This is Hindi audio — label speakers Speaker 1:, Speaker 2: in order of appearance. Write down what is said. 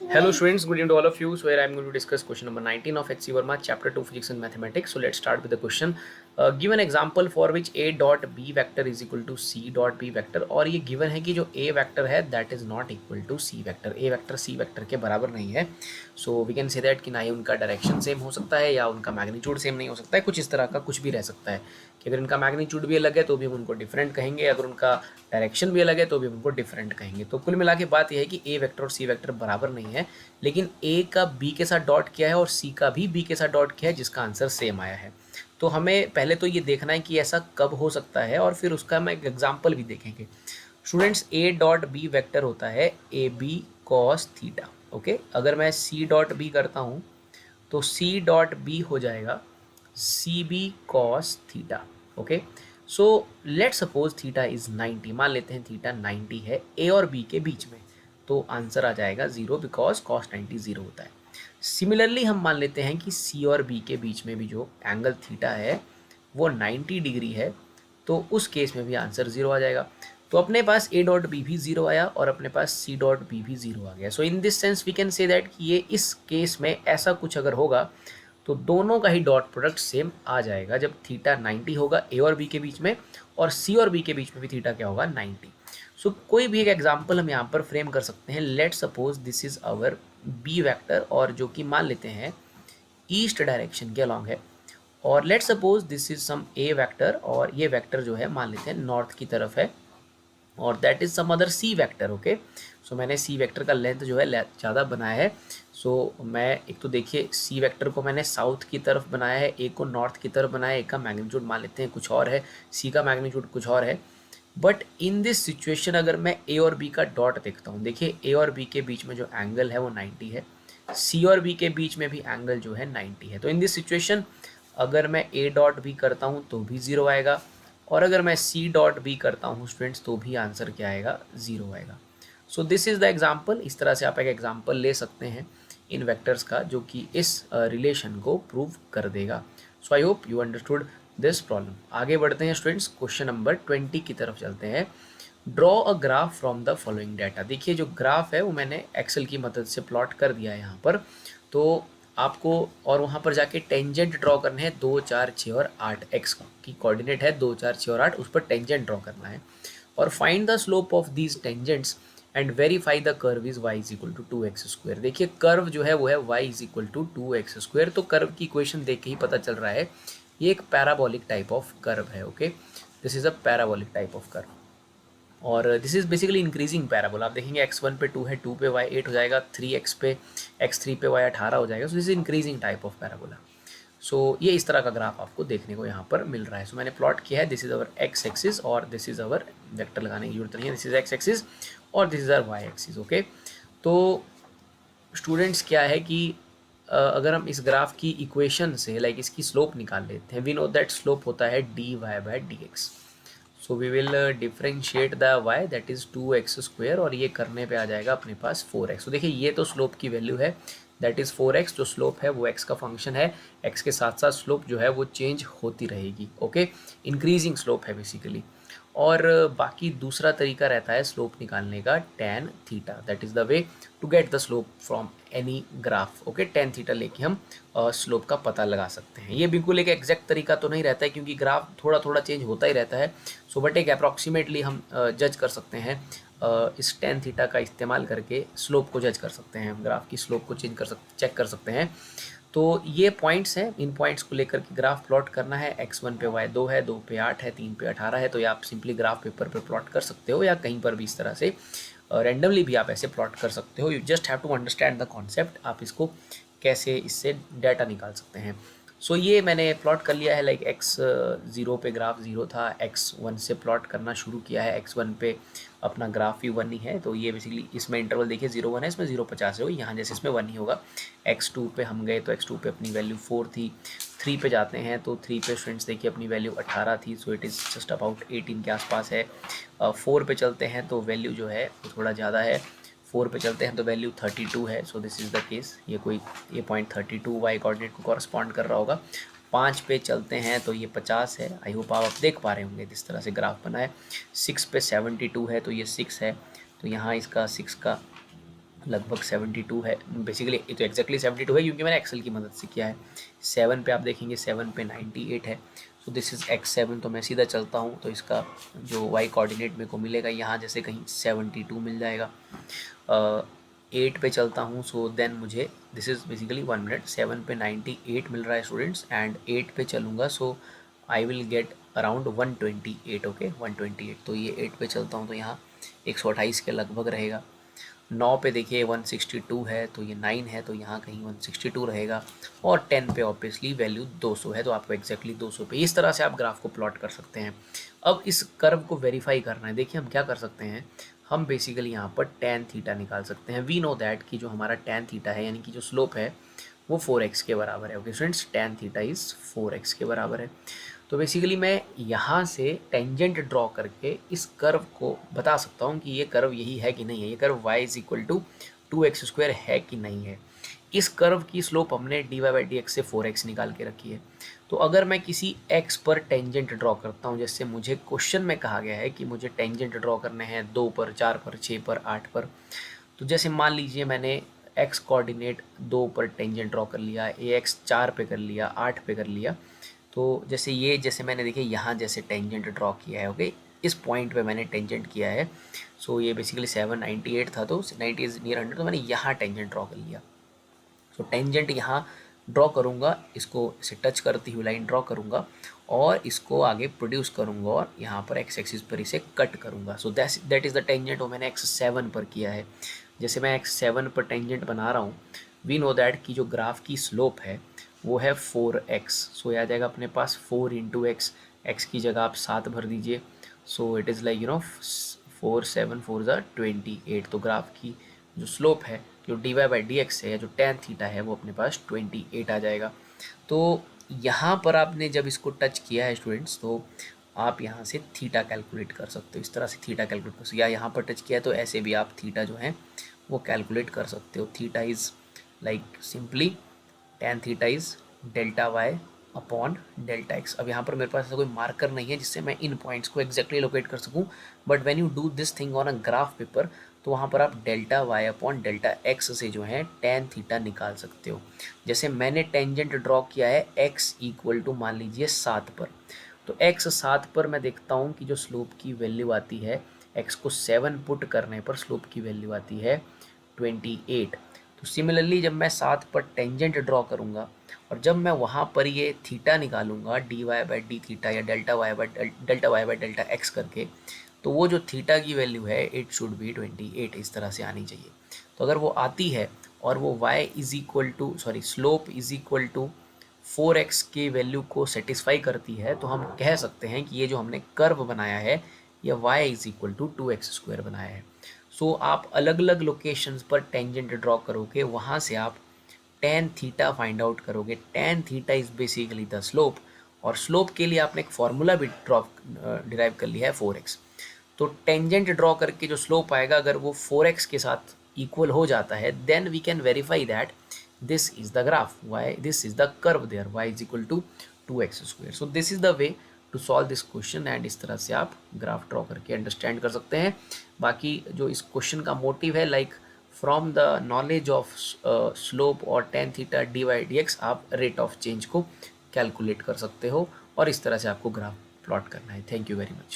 Speaker 1: Hello students, good evening to all of you. So here I am going to discuss question number 19 of H.C. Verma, chapter 2 Physics and Mathematics. So let's start with the question. Give an example for which A dot B vector is equal to C dot B vector. और ये given है कि जो A vector है that is not equal to C vector. A vector C vector के बराबर नहीं है. So we can say that कि ना ही उनका डायरेक्शन सेम हो सकता है या उनका मैग्नीट्यूड सेम नहीं हो सकता है. कुछ इस तरह का कुछ भी रह सकता है कि अगर इनका मैग्नीट्यूड भी अलग है तो भी हम उनको डिफरेंट कहेंगे, अगर उनका डायरेक्शन भी अलग है तो भी हम उनको डिफरेंट कहेंगे. तो कुल मिला के बात यह है कि ए वेक्टर और सी वेक्टर बराबर नहीं है, लेकिन ए का बी के साथ डॉट किया है और सी का भी बी के साथ डॉट किया है, जिसका आंसर सेम आया है. तो हमें पहले तो ये देखना है कि ऐसा कब हो सकता है और फिर उसका हम एक एग्जाम्पल भी देखेंगे. Students, A dot B vector होता है A B cos theta. Okay, अगर मैं सी डॉट बी करता हूँ तो सी डॉट बी हो जाएगा C B cos theta. Okay, so let suppose theta is 90. मान लेते हैं थीटा 90 है ए और बी के बीच में, तो आंसर आ जाएगा 0 बिकॉज कॉस 90 0 होता है. सिमिलरली हम मान लेते हैं कि सी और बी के बीच में भी जो एंगल थीटा है वो 90 डिग्री है, तो उस केस में भी आंसर 0 आ जाएगा. तो अपने पास ए डॉट बी भी 0 आया और अपने पास सी डॉट बी भी 0 आ गया. So in this sense we can say that कि ये इस केस में ऐसा कुछ अगर होगा तो दोनों का ही डॉट प्रोडक्ट सेम आ जाएगा जब थीटा 90 होगा ए और बी के बीच में, और सी और बी के बीच में भी थीटा क्या होगा 90. सो कोई भी एक एग्जांपल हम यहाँ पर फ्रेम कर सकते हैं. Let suppose this is our B vector, और जो कि मान लेते हैं ईस्ट डायरेक्शन के अलॉन्ग है, और let suppose this is some A vector, और ये वेक्टर जो है मान लेते हैं नॉर्थ की तरफ है, और that is some other C vector. Okay, so मैंने सी वेक्टर का लेंथ जो है ज़्यादा बनाया है. सो मैं एक तो देखिए सी वेक्टर को मैंने साउथ की तरफ बनाया है, एक को नॉर्थ की तरफ बनाया है, एक का मैग्नीट्यूड मान लेते हैं कुछ और है, सी का मैग्नीट्यूड कुछ और है. बट इन दिस सिचुएशन अगर मैं ए और बी का डॉट देखता हूँ, देखिए ए और बी के बीच में जो एंगल है वो 90 है, सी और बी के बीच में भी एंगल जो है 90 है. तो इन दिस सिचुएशन अगर मैं ए डॉट बी करता हूँ तो भी 0 आएगा, और अगर मैं सी डॉट बी करता हूँ स्टूडेंट्स तो भी आंसर क्या आएगा 0 आएगा. So this is the example. इस तरह से आप एक एग्जाम्पल ले सकते हैं इन वेक्टर्स का जो कि इस रिलेशन को प्रूव कर देगा. So I hope you understood this problem. आगे बढ़ते हैं स्टूडेंट्स, क्वेश्चन नंबर 20 की तरफ चलते हैं. Draw a graph from the following data. देखिए जो ग्राफ है वो मैंने एक्सेल की मदद से प्लॉट कर दिया है यहाँ पर. तो आपको और वहाँ पर जाके टेंजेंट ड्रॉ करने हैं 2 4 6 और 8. एक्स की कोऑर्डिनेट है 2 4 6 और 8, उस पर टेंजेंट ड्रॉ करना है. और find the slope of these tangents and verify the curve is y is equal to 2x square. देखिए कर्व जो है वो है y is equal to 2x square. तो कर्व की इक्वेशन देख के ही पता चल रहा है ये एक पैराबोलिक टाइप ऑफ कर्व है. Okay, this is a parabolic type of curve, और this is basically increasing parabola. आप देखेंगे x1 पे 2 है, 2 पे y 8 हो जाएगा, 3x पे x3 पे y 18 हो जाएगा. So this is increasing type of parabola. So ये इस तरह का ग्राफ आपको देखने को यहाँ पर मिल रहा है. सो मैंने प्लॉट किया है, this is our x axis और दिस इज अवर वेक्टर लगाने की जरूरत नहीं है, दिस इज x एक्सिस और this is our y axis. Okay, तो स्टूडेंट्स क्या है कि अगर हम इस ग्राफ की इक्वेशन से लाइक इसकी स्लोप निकाल लेते हैं, वी नो दैट स्लोप होता है dy by dx. So we will differentiate the y that is 2x square, और ये करने पे आ जाएगा अपने पास 4x. तो देखिए ये तो स्लोप की वैल्यू है दैट इज़ 4x. जो स्लोप है वो x का फंक्शन है, x के साथ साथ स्लोप जो है वो चेंज होती रहेगी. ओके, इंक्रीजिंग स्लोप है बेसिकली. और बाकी दूसरा तरीका रहता है स्लोप निकालने का tan theta, that is the way to get the slope from any graph. Okay, tan theta लेके हम स्लोप का पता लगा सकते हैं. ये बिल्कुल एक एग्जैक्ट तरीका तो नहीं रहता है क्योंकि ग्राफ थोड़ा थोड़ा चेंज होता ही रहता है. सो बट एक अप्रॉक्सीमेटली हम जज कर सकते हैं, इस tan थीटा का इस्तेमाल करके स्लोप को जज कर सकते हैं, ग्राफ की स्लोप को चेक कर सकते हैं. तो ये पॉइंट्स हैं, इन पॉइंट्स को लेकर के ग्राफ प्लॉट करना है. x1 पे y 2 है, 2 पे 8 है, 3 पे 18 है. तो ये आप सिंपली ग्राफ पेपर पे प्लॉट कर सकते हो या कहीं पर भी इस तरह से रैंडमली भी आप ऐसे प्लॉट कर सकते हो. You just have to understand the concept, आप इसको कैसे इससे डाटा निकाल सकते हैं. सो ये मैंने प्लॉट कर लिया है लाइक x0 पे ग्राफ 0 था, x1 से प्लॉट करना शुरू किया है, x1 पे अपना ग्राफ ही 1 ही है. तो ये बेसिकली इसमें इंटरवल देखिए 0 1 है, इसमें 0 50 है, यहाँ जैसे इसमें 1 ही होगा. x2 पे हम गए तो x2 पे अपनी वैल्यू 4 थी. 3 पे जाते हैं तो 3 पे स्टूडेंट्स देखिए अपनी वैल्यू 18 थी, so it is just about 18 के आसपास है. 4 पे चलते हैं तो वैल्यू जो है वो थोड़ा ज़्यादा है. 4 पे चलते हैं तो वैल्यू 32 है. So this is the case, ये पॉइंट 32 वाई कोऑर्डिनेट को कॉरस्पॉन्ड कर रहा होगा. 5 पे चलते हैं तो ये 50 है. आई होप आप देख पा रहे होंगे जिस तरह से ग्राफ बना है. 6 पे 72 है तो ये 6 है, तो यहाँ इसका 6 का लगभग 72 है। बेसिकली ये तो एग्जैक्टली 72 है क्योंकि मैंने एक्सेल की मदद से किया है। 7 पे आप देखेंगे, 7 पे 98 है। So this is x7। तो मैं सीधा चलता हूँ तो इसका जो y कोऑर्डिनेट मेरे को मिलेगा यहाँ जैसे कहीं 72 मिल जाएगा। 8 पे चलता हूँ, सो देन मुझे दिस इज़ बेसिकली 1 मिनट, 7 पे 98 मिल रहा है स्टूडेंट्स, एंड 8 पे चलूँगा so I will get around 128। Okay 128। तो ये 8 पे चलता हूँ तो यहाँ 128 के लगभग रहेगा। 9 पे देखिए 162 है, तो ये 9 है तो यहाँ कहीं 162 रहेगा। और 10 पे ऑब्वियसली वैल्यू 200 है तो आपको एग्जैक्टली 200 पे। इस तरह से आप ग्राफ को प्लॉट कर सकते हैं। अब इस कर्व को वेरीफाई करना है। देखिए हम क्या कर सकते हैं, हम बेसिकली यहाँ पर tan थीटा निकाल सकते हैं। वी नो दैट कि जो हमारा tan थीटा है यानी कि जो स्लोप है वो 4x के बराबर है। Okay students, tan theta is 4x के बराबर है। तो बेसिकली मैं यहाँ से टेंजेंट ड्रॉ करके इस कर्व को बता सकता हूँ कि ये कर्व यही है कि नहीं है, ये curve y is equal to 2x² है कि नहीं है। इस कर्व की स्लोप हमने dy/dx से 4x निकाल के रखी है। तो अगर मैं किसी x पर टेंजेंट ड्रॉ करता हूँ, जैसे मुझे क्वेश्चन में कहा गया है कि मुझे टेंजेंट ड्रॉ करने हैं 2 पर, 4 पर, 6 पर, 8 पर। तो जैसे मान लीजिए मैंने x कोऑर्डिनेट 2 पर टेंजेंट ड्रॉ कर लिया, ax 4 पे कर लिया, 8 पे कर लिया। तो जैसे मैंने देखिए यहाँ जैसे टेंजेंट ड्रॉ किया है। ओके इस पॉइंट पे मैंने टेंजेंट किया है। सो ये बेसिकली 798 था तो 90 इज नियर 100, तो मैंने यहाँ टेंजेंट ड्रॉ कर लिया। सो टेंजेंट यहाँ ड्रॉ करूँगा, इसको इसे टच करती हुई लाइन ड्रॉ करूँगा और इसको आगे प्रोड्यूस करूँगा और यहाँ पर एक्स एक्सिस पर इसे कट करूँगा। So that is the tangent वो मैंने x7 पर किया है। जैसे मैं x7 पर टेंजेंट बना रहा हूँ, वी नो दैट कि जो ग्राफ की स्लोप है वो है 4x। सो यह आ जाएगा अपने पास 4 इंटू एक्स, एक्स की जगह आप 7 भर दीजिए। सो इट इज़ लाइक 4 7 4 ज़ा 28। तो ग्राफ की जो स्लोप है जो dy/dx है या जो tan थीटा है वो अपने पास 28 आ जाएगा। तो यहाँ पर आपने जब इसको टच किया है स्टूडेंट्स, तो आप यहाँ से थीटा कैलकुलेट कर सकते हो। इस तरह से थीटा कैलकुलेट कर सकते हो, या यहाँ पर टच किया है तो ऐसे भी आप थीटा जो है वो कैलकुलेट कर सकते हो। Theta is like simply tan theta is delta Y upon delta X. अब यहाँ पर मेरे पास ऐसा कोई मार्कर नहीं है जिससे मैं इन पॉइंट्स को एग्जैक्टली लोकेट कर सकूँ, but when you do this thing on a graph paper तो वहाँ पर आप delta Y upon delta X से जो है tan थीटा निकाल सकते हो। जैसे मैंने टेंजेंट ड्रॉ किया है x इक्वल टू मान लीजिए 7 पर, तो x 7 पर मैं देखता हूँ कि जो स्लोप की वैल्यू आती है, x को 7 पुट करने पर स्लोप की वैल्यू आती है 28। तो सिमिलरली जब मैं 7 पर टेंजेंट ड्रॉ करूँगा और जब मैं वहाँ पर ये थीटा निकालूंगा dy/d थीटा या delta Y by delta X करके, तो वो जो थीटा की वैल्यू है इट शुड बी 28, इस तरह से आनी चाहिए। तो अगर वो आती है और वो y is equal to slope is equal to 4x की वैल्यू को सेटिस्फाई करती है, तो हम कह सकते हैं कि ये जो हमने कर्व बनाया है ये y is equal to 2x² बनाया है। सो आप अलग अलग लोकेशंस पर टेंजेंट ड्रॉ करोगे, वहाँ से आप tan थीटा फाइंड आउट करोगे। tan theta is basically the slope, और स्लोप के लिए आपने एक फॉर्मूला भी डिराइव कर लिया है 4x। तो टेंजेंट ड्रॉ करके जो स्लोप आएगा अगर वो 4x के साथ इक्वल हो जाता है, then we can verify that this is the graph, Y this is the curve there, y is equal to 2x²। So this is the way to solve this question, and इस तरह से आप ग्राफ ड्रॉ करके अंडरस्टैंड कर सकते हैं। बाकी जो इस क्वेश्चन का मोटिव है, like from the knowledge of slope और tan थीटा dy/dx आप रेट ऑफ चेंज को कैलकुलेट कर सकते हो, और इस तरह से आपको ग्राफ प्लॉट करना है। Thank you very much.